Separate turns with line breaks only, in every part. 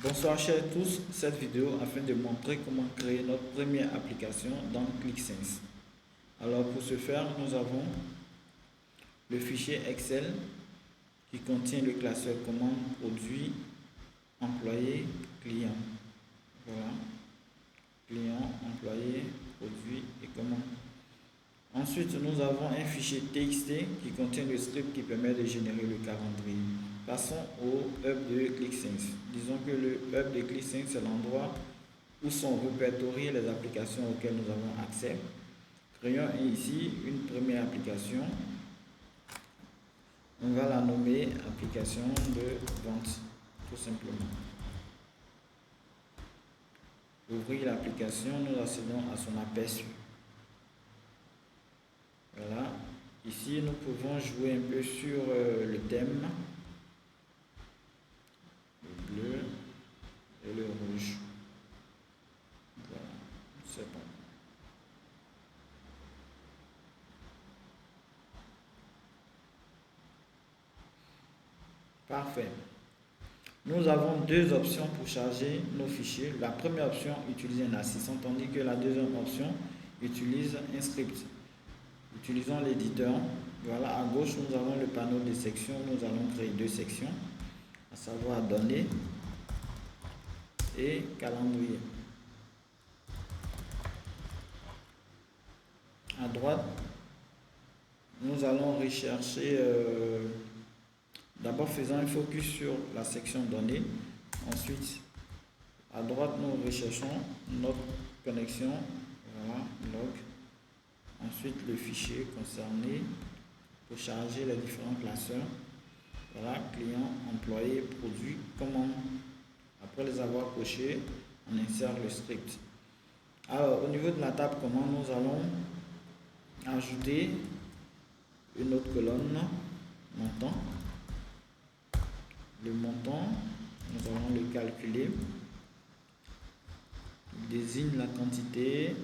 Bonsoir chers tous, cette vidéo afin de montrer comment créer notre première application dans ClickSense. Alors pour ce faire, nous avons le fichier Excel qui contient le classeur commande produit, employé, client. Voilà, client, employé, produit et commande. Ensuite, nous avons un fichier TXT qui contient le script qui permet de générer le calendrier. Passons au hub de ClickSense. Disons que le hub de ClickSense, c'est l'endroit où sont répertoriées les applications auxquelles nous avons accès. Créons ici une première application. On va la nommer application de vente, tout simplement. Ouvrir l'application, nous accédons à son aperçu. Voilà, ici nous pouvons jouer un peu sur le thème, le bleu et le rouge. Voilà, c'est bon. Parfait. Nous avons deux options pour charger nos fichiers. La première option utilise un assistant, tandis que la deuxième option utilise un script. Utilisons l'éditeur. Voilà, à gauche, nous avons le panneau de sections. Nous allons créer deux sections, à savoir données et calendrier. À droite, nous allons rechercher, d'abord faisons un focus sur la section données. Ensuite, à droite, nous recherchons notre connexion. Voilà, log. Ensuite, le fichier concerné pour charger les différents classeurs. Voilà, client, employé, produit, commande. Après les avoir cochés, on insère le script. Alors, au niveau de la table commande, nous allons ajouter une autre colonne, montant. Le montant, nous allons le calculer. Il désigne la quantité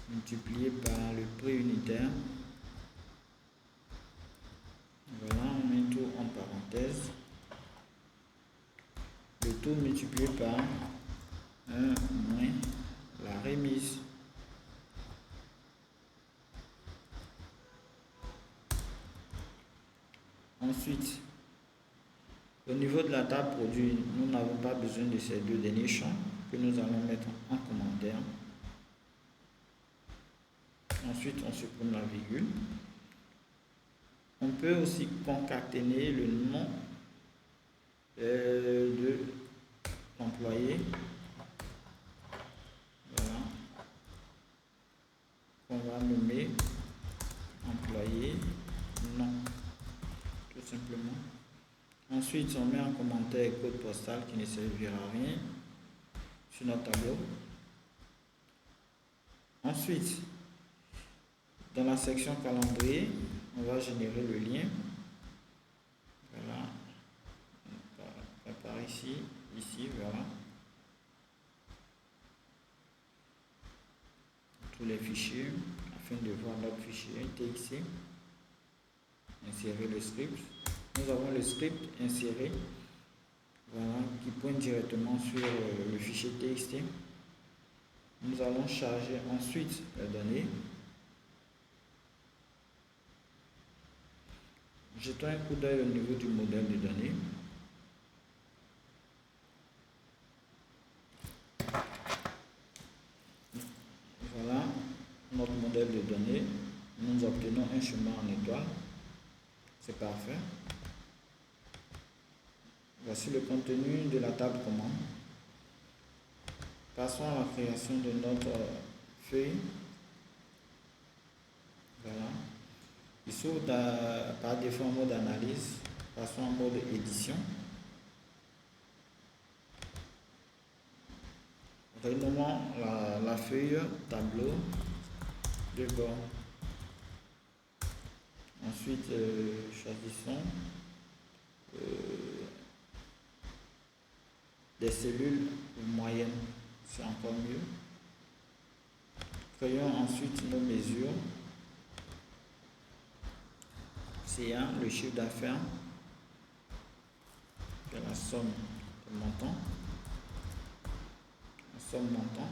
multiplié par le prix unitaire. Voilà, on met tout en parenthèse. Le tout multiplié par 1 moins la remise. Ensuite, au niveau de la table produit, nous n'avons pas besoin de ces deux derniers champs que nous allons mettre en commentaire. Ensuite, on supprime la virgule. On peut aussi concaténer le nom de l'employé. Voilà. On va nommer employé nom, tout simplement. Ensuite, on met en commentaire code postal qui ne servira à rien sur notre tableau. Ensuite, dans la section calendrier, on va générer le lien. Voilà. Par ici, voilà. Tous les fichiers afin de voir notre fichier TXT. Insérer le script. Nous avons le script inséré. Voilà, qui pointe directement sur le fichier TXT. Nous allons charger ensuite les données. Jetons un coup d'œil au niveau du modèle de données. Voilà notre modèle de données. Nous obtenons un chemin en étoile. C'est parfait. Voici le contenu de la table commande. Passons à la création de notre feuille. Voilà. Il s'ouvre par défaut en mode analyse. Passons en mode édition. Renommons la feuille tableau de bord. Ensuite, choisissons des cellules moyennes. C'est encore mieux. Créons ensuite nos mesures. CA, le chiffre d'affaires de la somme de montant, la somme montant.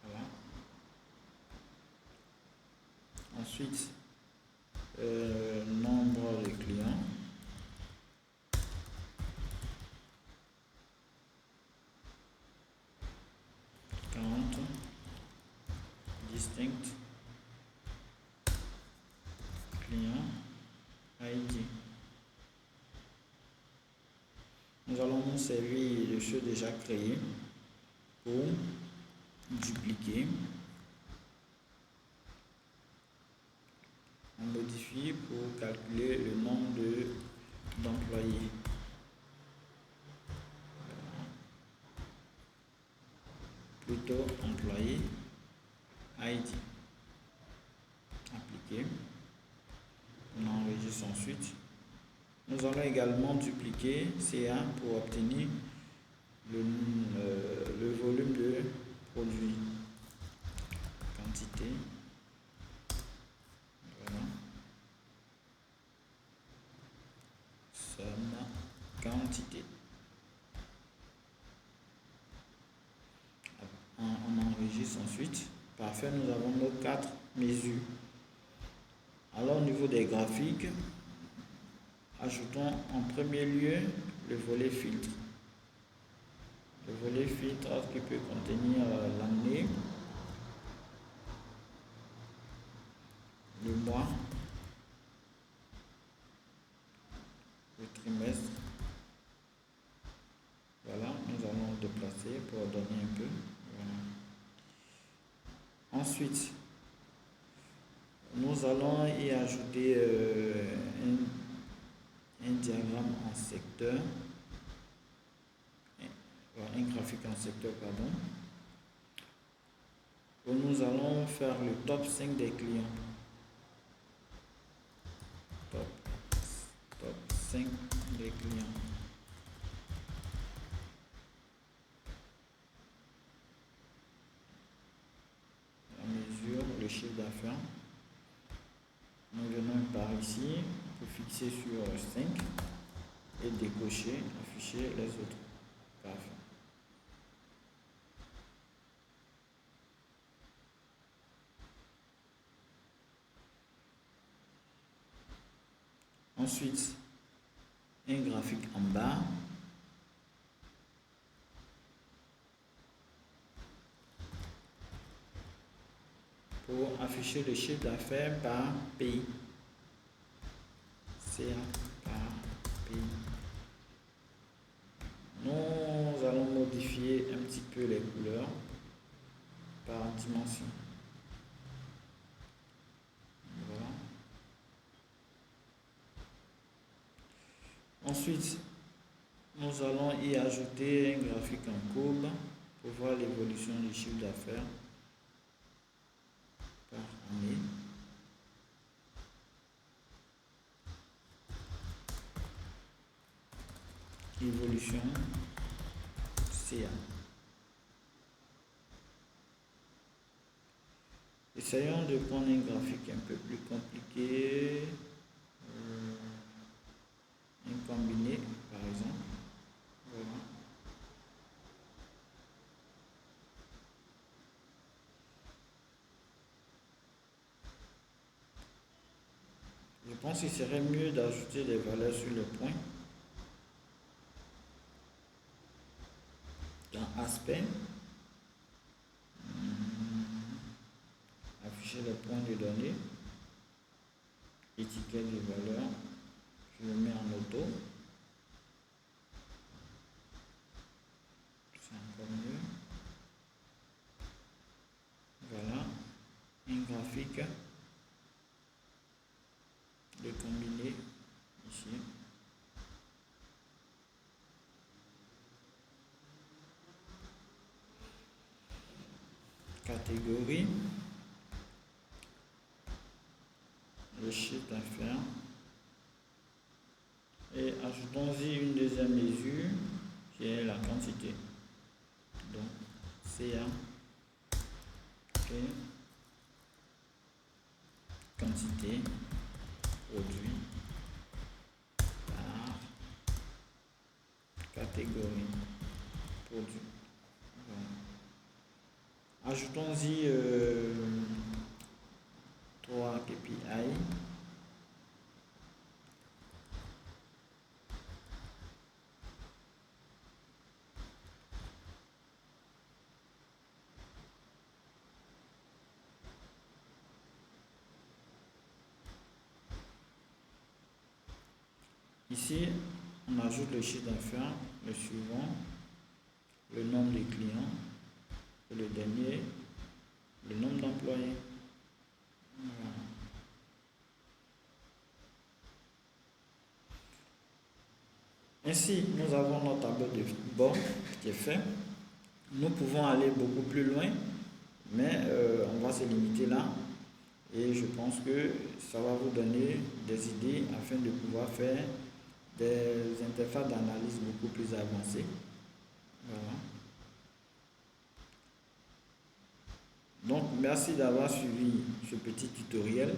Voilà. Ensuite, nombre de clients. Distinct client ID. Nous allons nous servir de ceux déjà créés pour dupliquer. On modifie pour calculer le nombre d'employés. Plutôt employé ID. Appliquer. On enregistre ensuite. Nous allons également dupliquer CA pour obtenir le volume de produit. Quantité. Voilà. Somme. Quantité. On enregistre ensuite. Parfait, nous avons nos 4 mesures. Alors au niveau des graphiques, ajoutons en premier lieu le volet filtre. Le volet filtre qui peut contenir l'année, le mois, le trimestre. Voilà, nous allons déplacer pour donner un peu. Voilà. Ensuite, nous allons y ajouter un diagramme en secteur, un graphique en secteur, pardon, où nous allons faire le top 5 des clients. Top 5 des clients. La mesure, le chiffre d'affaires. Nous venons par ici pour fixer sur 5 et décocher, afficher les autres. Parfait. Ensuite, un graphique en bas. Pour afficher le chiffre d'affaires par pays. CA par pays. Nous allons modifier un petit peu les couleurs par dimension. Voilà. Ensuite, nous allons y ajouter un graphique en courbe pour voir l'évolution du chiffre d'affaires par année. Évolution CA. Essayons de prendre un graphique un peu plus compliqué. Un combiné, par exemple. Voilà. Je pense qu'il serait mieux d'ajouter des valeurs sur le point. Dans aspect, afficher le point de données, étiquette de valeurs, je le mets en auto. C'est encore mieux. Voilà, un graphique de combiné ici. Catégorie, le chiffre d'affaires, et ajoutons-y une deuxième mesure qui est la quantité. Donc CA et quantité produit par catégorie. données. Produit. Voilà. Ajoutons-y 3 KPI. Ici, on ajoute le chiffre d'affaires, le suivant, le nombre de clients, et le dernier, le nombre d'employés. Voilà. Ainsi, nous avons notre tableau de bord qui est fait. Nous pouvons aller beaucoup plus loin, mais on va se limiter là. Et je pense que ça va vous donner des idées afin de pouvoir faire des interfaces d'analyse beaucoup plus avancées. Voilà. Donc, merci d'avoir suivi ce petit tutoriel.